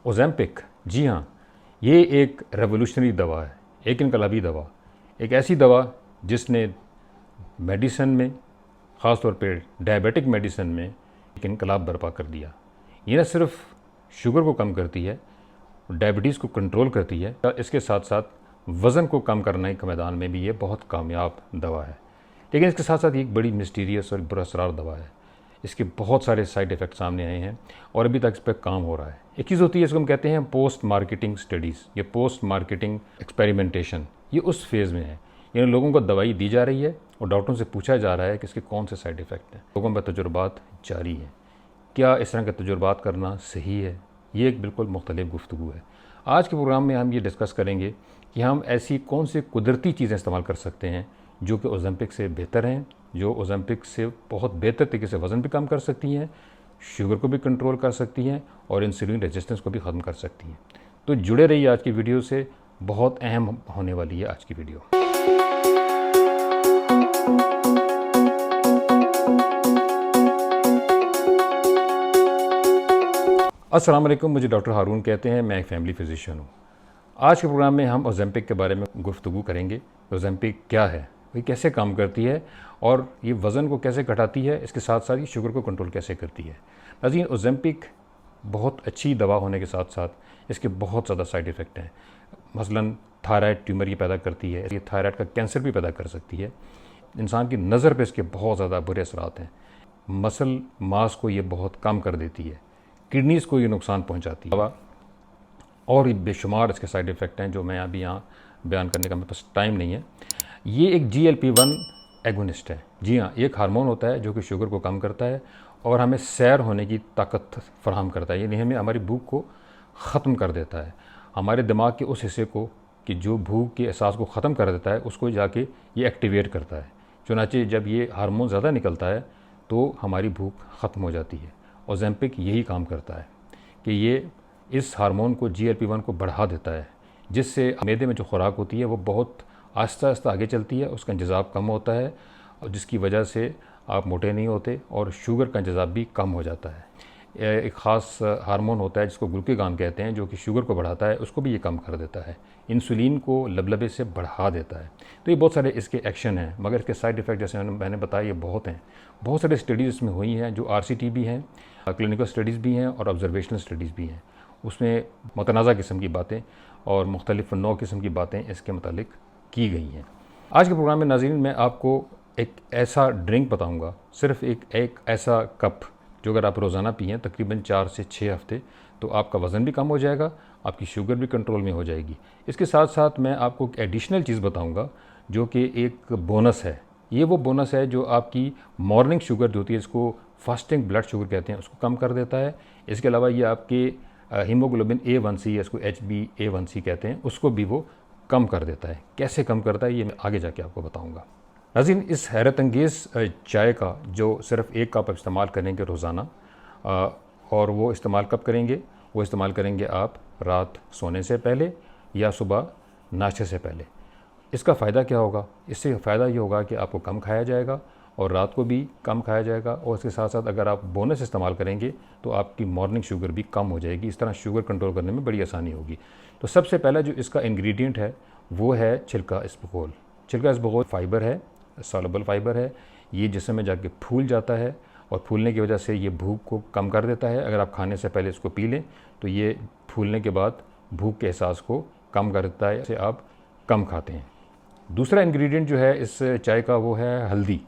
Ozempic, जी हाँ, ये एक रेवोल्यूशनरी दवा है, एक इनकलाबी दवा, एक ऐसी दवा जिसने मेडिसिन में, ख़ास तौर पे डायबिटिक मेडिसिन में एक इनकलाब बर्पा कर दिया। ये न सिर्फ शुगर को कम करती है, डायबिटीज़ को कंट्रोल करती है, इसके साथ साथ वज़न को कम करने के मैदान में भी ये बहुत कामयाब दवा है। लेकिन इसके साथ साथ ये एक बड़ी मिस्टीरियस और बुरअसरार दवा है। इसके बहुत सारे साइड इफ़ेक्ट सामने आए हैं और अभी तक इस पर काम हो रहा है। एक चीज़ होती है, इसको हम कहते हैं पोस्ट मार्केटिंग स्टडीज़, ये पोस्ट मार्केटिंग एक्सपेरिमेंटेशन, ये उस फेज़ में है। यानी लोगों को दवाई दी जा रही है और डॉक्टरों से पूछा जा रहा है कि इसके कौन से साइड इफ़ेक्ट हैं। लोगों पर तजुर्बात जारी हैं। क्या इस तरह के तजुर्बात करना सही है? ये एक बिल्कुल मुख्तलिफ गुफ्तगू है। आज के प्रोग्राम में हम ये डिस्कस करेंगे कि हम ऐसी कौन सी कुदरती चीज़ें इस्तेमाल कर सकते हैं जो कि ओज़ेम्पिक से बेहतर हैं, जो ओज़ेम्पिक से बहुत बेहतर तरीके से वज़न भी कम कर सकती हैं, शुगर को भी कंट्रोल कर सकती हैं और इंसुलिन रेजिस्टेंस को भी ख़त्म कर सकती हैं। तो जुड़े रहिए आज की वीडियो से, बहुत अहम होने वाली है आज की वीडियो। अस्सलाम वालेकुम, मुझे डॉक्टर हारून कहते हैं, मैं एक फैमिली फिजिशियन हूँ। आज के प्रोग्राम में हम ओज़ेम्पिक के बारे में गुफ्तगू करेंगे। ओज़ेम्पिक क्या है, ये कैसे काम करती है और ये वज़न को कैसे घटाती है, इसके साथ साथ ये शुगर को कंट्रोल कैसे करती है। नाज़रीन, ओज़ेम्पिक बहुत अच्छी दवा होने के साथ साथ इसके बहुत ज़्यादा साइड इफ़ेक्ट हैं। मसलन थायराइड ट्यूमर ये पैदा करती है, ये थायराइड का कैंसर भी पैदा कर सकती है। इंसान की नज़र पे इसके बहुत ज़्यादा बुरे असरात हैं। मसल मास को ये बहुत कम कर देती है, किडनीज़ को ये नुकसान पहुंचाती है और ये बेशुमार इसके साइड इफ़ेक्ट हैं जो मैं अभी यहाँ बयान करने का मेरे पास टाइम नहीं है। ये एक GLP-1 एगोनिस्ट है। जी हाँ, ये एक हार्मोन होता है जो कि शुगर को कम करता है और हमें सैर होने की ताकत फराहम करता है, यानी हमें हमारी भूख को ख़त्म कर देता है। हमारे दिमाग के उस हिस्से को कि जो भूख के एहसास को ख़त्म कर देता है, उसको जाके ये एक्टिवेट करता है। चुनांचे जब ये हार्मोन ज़्यादा निकलता है तो हमारी भूख ख़त्म हो जाती है। ओज़ेम्पिक यही काम करता है कि ये इस हार्मोन को GLP-1 को बढ़ा देता है, जिससे मैदे में जो खुराक होती है वो बहुत आहिस्ता आहिस्ता आगे चलती है, उसका इंतज़ाब कम होता है और जिसकी वजह से आप मोटे नहीं होते और शुगर का इंतज़ाब भी कम हो जाता है। एक ख़ास हार्मोन होता है जिसको ग्लूकागॉन कहते हैं, जो कि शुगर को बढ़ाता है, उसको भी ये कम कर देता है। इंसुलिन को लबलबे से बढ़ा देता है। तो ये बहुत सारे इसके एक्शन हैं, मगर इसके साइड इफ़ेक्ट जैसे मैंने बताया ये बहुत हैं। बहुत सारे स्टडीज़ इसमें हुई हैं, जो RCT भी हैं, क्लिनिकल स्टडीज़ भी हैं और ऑब्जर्वेशनल स्टडीज़ भी हैं। उसमें मुतनाज़ा किस्म की बातें और मुख्तलिफ़ नौ किस्म की बातें इसके मुतालिक की गई हैं। आज के प्रोग्राम में नाज़रीन मैं आपको एक ऐसा ड्रिंक बताऊंगा, सिर्फ एक ऐसा कप, जो अगर आप रोज़ाना पिएँ तकरीबन 4 से 6 हफ़्ते, तो आपका वज़न भी कम हो जाएगा, आपकी शुगर भी कंट्रोल में हो जाएगी। इसके साथ साथ मैं आपको एक एडिशनल चीज़ बताऊंगा जो कि एक बोनस है। ये वो बोनस है जो आपकी मॉर्निंग शुगर जो होती है, इसको फास्टिंग ब्लड शुगर कहते हैं, उसको कम कर देता है। इसके अलावा ये आपके हीमोग्लोबिन A1C, इसको HbA1c कहते हैं, उसको भी वो कम कर देता है। कैसे कम करता है ये मैं आगे जाके आपको बताऊंगा। नाज़रीन, इस हैरत अंगेज़ चाय का जो सिर्फ एक कप इस्तेमाल करेंगे रोज़ाना, और वो इस्तेमाल कब करेंगे? वो इस्तेमाल करेंगे आप रात सोने से पहले या सुबह नाश्ते से पहले। इसका फ़ायदा क्या होगा? इससे फ़ायदा ये होगा कि आपको कम खाया जाएगा और रात को भी कम खाया जाएगा, और इसके साथ साथ अगर आप बोनस इस्तेमाल करेंगे तो आपकी मॉर्निंग शुगर भी कम हो जाएगी। इस तरह शुगर कंट्रोल करने में बड़ी आसानी होगी। तो सबसे पहला जो इसका इंग्रेडिएंट है वो है छिलका इसबगोल। छिलका इसबगोल फ़ाइबर है, सॉल्युबल फ़ाइबर है। ये जिस्म में जाके फूल जाता है और फूलने की वजह से ये भूख को कम कर देता है। अगर आप खाने से पहले इसको पी लें तो ये फूलने के बाद भूख के एहसास को कम कर देता है, इसे आप कम खाते हैं। दूसरा इंग्रेडिएंट जो है इस चाय का वो है हल्दी।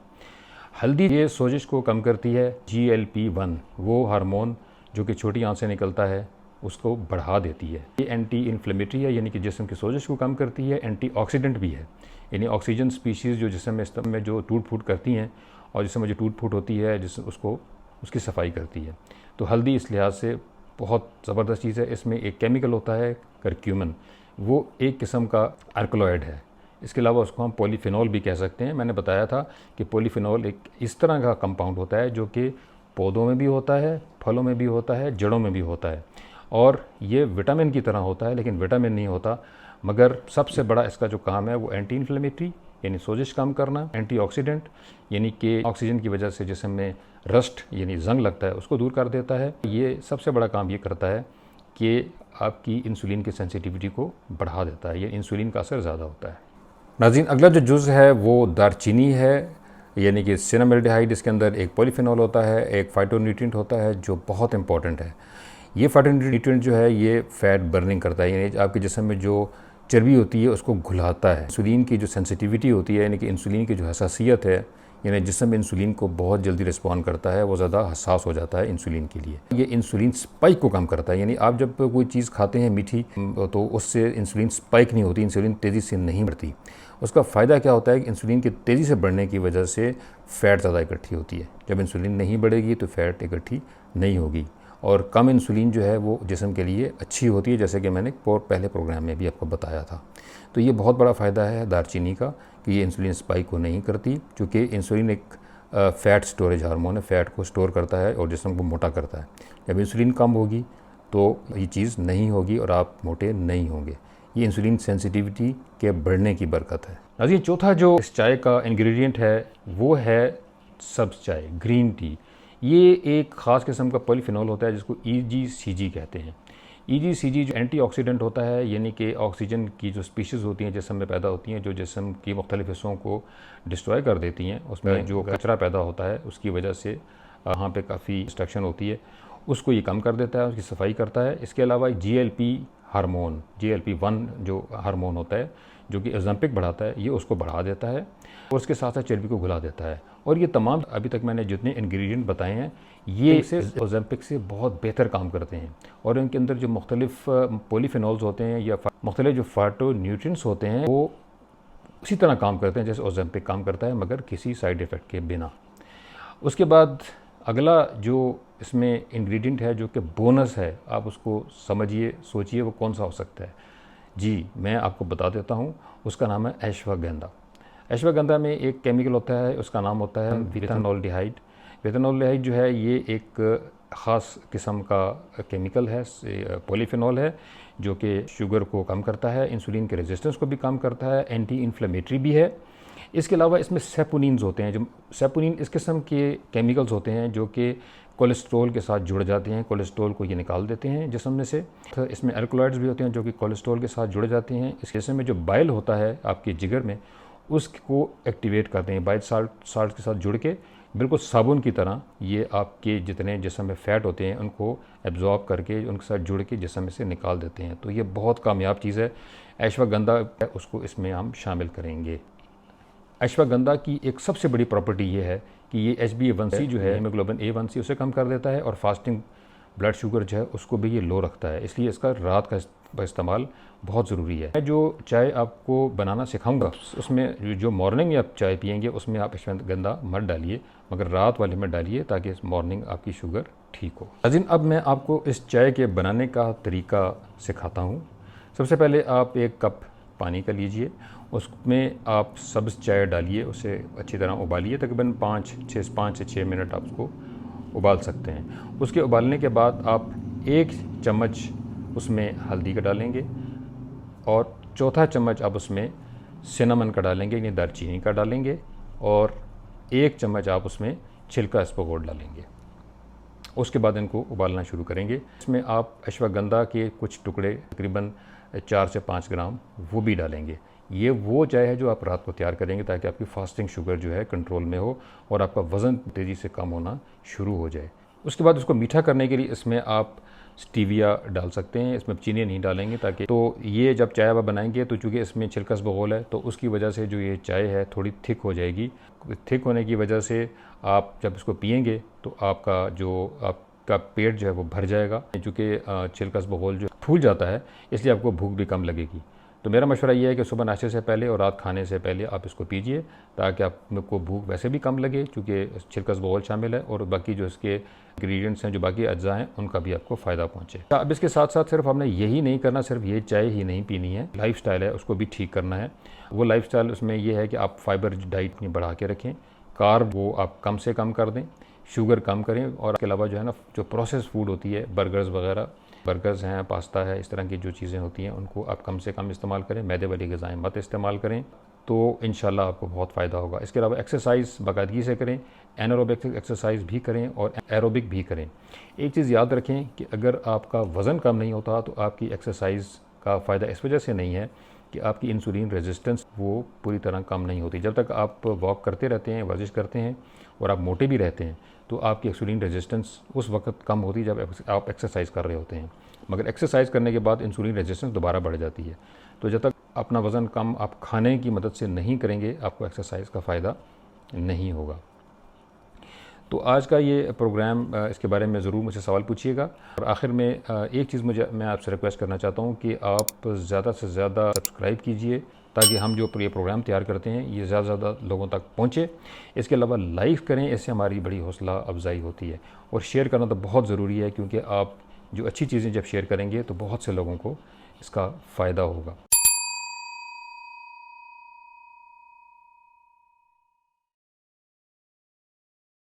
हल्दी ये सोजिश को कम करती है। GLP-1 वो हार्मोन जो कि छोटी आंत से निकलता है, उसको बढ़ा देती है। ये एंटी इन्फ्लेमेटरी है, यानी कि जिस्म की सोजिश को कम करती है। एंटीऑक्सीडेंट भी है, यानी ऑक्सीजन स्पीशीज़ जो जिस्म में जो टूट फूट करती हैं और जिसमें जो टूट फूट होती है उसको उसकी सफाई करती है। तो हल्दी इस लिहाज से बहुत ज़बरदस्त चीज़ है। इसमें एक केमिकल होता है करक्यूमिन, वो एक किस्म का अल्कलॉइड है। इसके अलावा उसको हम पॉलीफिनॉल भी कह सकते हैं। मैंने बताया था कि पॉलीफिनॉल एक इस तरह का कंपाउंड होता है जो कि पौधों में भी होता है, फलों में भी होता है, जड़ों में भी होता है, और ये विटामिन की तरह होता है, लेकिन विटामिन नहीं होता। मगर सबसे बड़ा इसका जो काम है वो एंटी इन्फ्लेमेटरी, यानी सोजिश कम करना, एंटीऑक्सीडेंट यानी कि ऑक्सीजन की वजह से जिस्म में रस्ट यानी जंग लगता है उसको दूर कर देता है। ये सबसे बड़ा काम ये करता है कि आपकी इंसुलिन की सेंसिटिविटी को बढ़ा देता है, ये इंसुलिन का असर ज़्यादा होता है। नाज़रीन, अगला जो जुज़ है वो दारचीनी है, यानी कि सिनामेल्डिहाइड। इसके अंदर एक पॉलीफेनॉल होता है, एक फाइटोन्यूट्रिएंट होता है जो बहुत इंपॉर्टेंट है। ये फाइटोन्यूट्रिएंट जो है ये फ़ैट बर्निंग करता है, यानी आपके जिस्म में जो चर्बी होती है उसको घुलाता है। इंसुलिन की जो सेंसिटिविटी होती है, यानी कि इंसुलिन की जो हसासियत है, यानी जिस्म में इंसुलिन को बहुत जल्दी रिस्पॉन्ड करता है, वो ज़्यादा हसास हो जाता है इंसुलिन के लिए। ये इंसुलिन स्पाइक को कम करता है, यानी आप जब कोई चीज़ खाते हैं मीठी तो उससे इंसुलिन स्पाइक नहीं होती, इंसुलिन तेज़ी से नहीं बढ़ती। उसका फ़ायदा क्या होता है कि इंसुलिन के तेज़ी से बढ़ने की वजह से फ़ैट ज़्यादा इकट्ठी होती है। जब इंसुलिन नहीं बढ़ेगी तो फ़ैट इकट्ठी नहीं होगी, और कम इंसुलिन जो है वो जिस्म के लिए अच्छी होती है, जैसे कि मैंने पहले प्रोग्राम में भी आपको बताया था। तो ये बहुत बड़ा फ़ायदा है दारचीनी का कि ये इंसुलिन स्पाइक को नहीं करती, क्योंकि इंसुलिन एक फ़ैट स्टोरेज हार्मोन है, फ़ैट को स्टोर करता है और जिस्म को मोटा करता है। जब इंसुलिन कम होगी तो ये चीज़ नहीं होगी और आप मोटे नहीं होंगे। ये इंसुलिन सेंसिटिविटी के बढ़ने की बरकत है। नाज़रीन, चौथा जो इस चाय का इंग्रेडिएंट है वो है सब्ज़ चाय, ग्रीन टी। ये एक ख़ास किस्म का पॉलीफेनॉल होता है जिसको EGCG कहते हैं। EGCG जो एंटीऑक्सीडेंट होता है, यानी कि ऑक्सीजन की जो स्पीशीज़ होती हैं जिस्म में पैदा होती हैं, जो जिस्म की मुख्तलिफ हिस्सों को डिस्ट्रॉय कर देती हैं, उसमें जो कचरा पैदा होता है उसकी वजह से वहाँ पे काफ़ी डिस्ट्रक्शन होती है, उसको ये कम कर देता है, उसकी सफाई करता है। इसके अलावा GLP हार्मोन, GLP-1 जो हार्मोन होता है जो कि ओज़ेम्पिक बढ़ाता है, ये उसको बढ़ा देता है और उसके साथ साथ चर्बी को घुला देता है। और ये तमाम अभी तक मैंने जितने इंग्रेडिएंट बताए हैं ये से ओज़ेम्पिक से बहुत बेहतर काम करते हैं, और इनके अंदर जो मुख्तलिफ पॉलीफेनॉल्स होते हैं या मुख्तलिफ जो फाइटोन्यूट्रिएंट्स होते हैं वो उसी तरह काम करते हैं जैसे ओज़ेम्पिक काम करता है, मगर किसी साइड इफ़ेक्ट के बिना। उसके बाद अगला जो इसमें इंग्रेडिएंट है जो कि बोनस है, आप उसको समझिए, सोचिए वो कौन सा हो सकता है। जी, मैं आपको बता देता हूँ, उसका नाम है अश्वगंधा। अश्वगंधा में एक केमिकल होता है, उसका नाम होता है विथेनॉल्डिहाइड। विथेनॉल्डिहाइड जो है ये एक ख़ास किस्म का केमिकल है, पॉलीफेनॉल है, जो कि शुगर को कम करता है, इंसुलिन के रेजिस्टेंस को भी कम करता है, एंटी इन्फ्लेमेटरी भी है। इसके अलावा इसमें सेपोनिन्स होते हैं, जो सेपोनिन इस किस्म के केमिकल्स होते हैं जो कि कोलेस्ट्रॉल के साथ जुड़ जाते हैं, कोलेस्ट्रॉल को ये निकाल देते हैं जिस्म में से। तो इसमें अल्कलॉइड्स भी होते हैं जो कि कोलेस्ट्रॉल के साथ जुड़ जाते हैं। इस जिस्म में जो बाइल होता है आपके जिगर में, उसको एक्टिवेट करते हैं, बाइल साल्ट के साथ जुड़ के बिल्कुल साबुन की तरह ये आपके जितने जिस्म में फ़ैट होते हैं उनको एब्जॉर्ब करके उनके साथ जुड़ के जिस्म में से निकाल देते हैं। तो ये बहुत कामयाब चीज़ है अश्वगंधा, उसको इसमें हम शामिल करेंगे। अश्वगंधा की एक सबसे बड़ी प्रॉपर्टी ये है कि ये HbA1c जो है, हीमोग्लोबिन A1c, उसे कम कर देता है, और फास्टिंग ब्लड शुगर जो है उसको भी ये लो रखता है, इसलिए इसका रात का इस्तेमाल बहुत ज़रूरी है। मैं जो चाय आपको बनाना सिखाऊंगा उसमें जो मॉर्निंग में आप चाय पियेंगे उसमें आप अश्वगंधा मत डालिए, मगर रात वाले में डालिए ताकि मॉर्निंग आपकी शुगर ठीक हो। नाज़रीन, अब मैं आपको इस चाय के बनाने का तरीका सिखाता हूँ। सबसे पहले आप एक कप पानी का लीजिए, उसमें आप सब्ज़ चाय डालिए, उसे अच्छी तरह उबालिए, तकरीबन 5 से 6 मिनट आप उसको उबाल सकते हैं। उसके उबालने के बाद आप 1 चम्मच उसमें हल्दी का डालेंगे, और चौथा चम्मच आप उसमें सिनेमन का डालेंगे, यानी दालचीनी का डालेंगे, और 1 चम्मच आप उसमें छिलका इस्बगोल डालेंगे। उसके बाद इनको उबालना शुरू करेंगे। इसमें आप अश्वगंधा के कुछ टुकड़े तकरीबन 4 से 5 ग्राम वो भी डालेंगे। ये वो चाय है जो आप रात को तैयार करेंगे ताकि आपकी फास्टिंग शुगर जो है कंट्रोल में हो और आपका वज़न तेज़ी से कम होना शुरू हो जाए। उसके बाद उसको मीठा करने के लिए इसमें आप स्टीविया डाल सकते हैं, इसमें चीनी नहीं डालेंगे, ताकि तो ये जब चाय आप बनाएंगे तो चूँकि इसमें छिलका इस्बगोल है तो उसकी वजह से जो ये चाय है थोड़ी थिक हो जाएगी। थिक होने की वजह से आप जब इसको पियेंगे तो आपका पेट जो है वो भर जाएगा, चूँकि छिलका इस्बगोल जो फूल जाता है इसलिए आपको भूख भी कम लगेगी। तो मेरा मशवरा ये है कि सुबह नाश्ते से पहले और रात खाने से पहले आप इसको पीजिए ताकि आपको भूख वैसे भी कम लगे, क्योंकि छिलका इस्बगोल शामिल है, और बाकी जो इसके इंग्रेडिएंट्स हैं, जो बाकी अज्जा हैं, उनका भी आपको फ़ायदा पहुँचे। अब इसके साथ साथ सिर्फ आपने यही नहीं करना, सिर्फ ये चाय ही नहीं पीनी है, लाइफस्टाइल है उसको भी ठीक करना है। वो लाइफस्टाइल उसमें ये है कि आप फाइबर डाइट अपनी बढ़ा के रखें, कार्ब वो आप कम से कम कर दें, शुगर कम करें, और इसके अलावा जो है ना, जो प्रोसेस फूड होती है, बर्गर्स हैं, पास्ता है, इस तरह की जो चीज़ें होती हैं उनको आप कम से कम इस्तेमाल करें। मैदे वाली ग़िज़ाएँ मत इस्तेमाल करें। तो इंशाल्लाह आपको बहुत फ़ायदा होगा। इसके अलावा एक्सरसाइज बाकायदगी से करें, एनारोबिक एक्सरसाइज भी करें और एरोबिक भी करें। एक चीज़ याद रखें कि अगर आपका वज़न कम नहीं होता तो आपकी एक्सरसाइज का फ़ायदा इस वजह से नहीं है कि आपकी इंसुलिन रेजिस्टेंस वो पूरी तरह कम नहीं होती। जब तक आप वॉक करते रहते हैं, वर्जिश करते हैं और आप मोटे भी रहते हैं, तो आपकी इंसुलिन रेजिस्टेंस उस वक्त कम होती है जब आप एक्सरसाइज कर रहे होते हैं। मगर एक्सरसाइज करने के बाद इंसुलिन रेजिस्टेंस दोबारा बढ़ जाती है। तो जब तक अपना वज़न कम आप खाने की मदद से नहीं करेंगे, आपको एक्सरसाइज का फ़ायदा नहीं होगा। तो आज का ये प्रोग्राम, इसके बारे में ज़रूर मुझे सवाल पूछिएगा। और आखिर में एक चीज़ मैं आपसे रिक्वेस्ट करना चाहता हूँ कि आप ज़्यादा से ज़्यादा सब्सक्राइब कीजिए ताकि हम जो ये प्रोग्राम तैयार करते हैं ये ज़्यादा से ज़्यादा लोगों तक पहुँचे। इसके अलावा लाइक करें, इससे हमारी बड़ी हौसला अफजाई होती है। और शेयर करना तो बहुत ज़रूरी है, क्योंकि आप जो अच्छी चीज़ें जब शेयर करेंगे तो बहुत से लोगों को इसका फ़ायदा होगा।